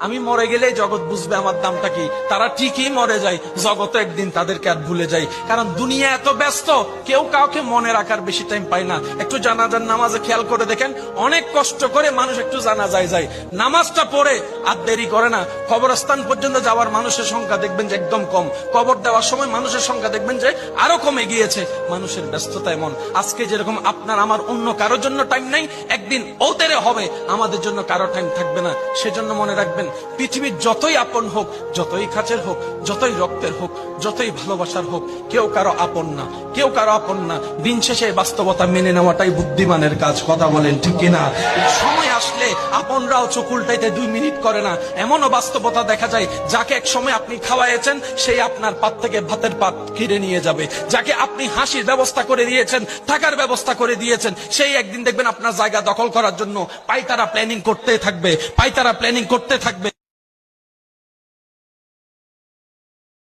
আমি মরে গেলেই জগৎ বুঝবে আমার দামটা কি। তারা ঠিকই মরে যায়, জগৎ একদিন তাদেরকে আর ভুলে যায়। কারণ দুনিয়া এত ব্যস্ত, কেউ কাউকে মনে রাখার বেশি টাইম পায় না। একটু জানাজার নামাজে খেয়াল করে দেখেন, অনেক কষ্ট করে মানুষ একটু জানাজায় যায়, নামাজটা পড়ে আর দেরি করে না। কবরস্থান পর্যন্ত যাওয়ার মানুষের সংখ্যা দেখবেন যে একদম কম, কবর দেওয়ার সময় মানুষের সংখ্যা দেখবেন যে আরো কমে গিয়েছে। মানুষের ব্যস্ততা এমন, আজকে যেরকম আপনার আমার অন্য কারোর জন্য টাইম নাই, একদিন ওদের হবে আমাদের জন্য কারো টাইম থাকবে না। সেজন্য মনে রাখবেন, পৃথিবীর যতই আপন হোক, যতই কাছের হোক, যতই রক্তের হোক, যতই ভালোবাসার হোক, কেউ কারো আপন না, কেউ কারো আপন না। দিন শেষে বাস্তবতা মেনে নেওয়াটাই বুদ্ধিমানের কাজ। কথা বলেন ঠিক কিনা? সময় আসলে আপনরাও চোখ উল্টাইতে 2 মিনিট করে না। এমনও বাস্তবতা দেখা যায়, যাকে এক সময় আপনি খাওয়াইছেন সেই আপনার পাত থেকে ভাতের পাত কিনে নিয়ে যাবে। যাকে আপনি হাসির ব্যবস্থা করে দিয়েছেন, থাকার ব্যবস্থা করে দিয়েছেন, সেই একদিন দেখবেন আপনার জায়গা দখল করার জন্য পাইতারা প্ল্যানিং করতে থাকবে, পাইতারা প্ল্যানিং করতে থাকবে।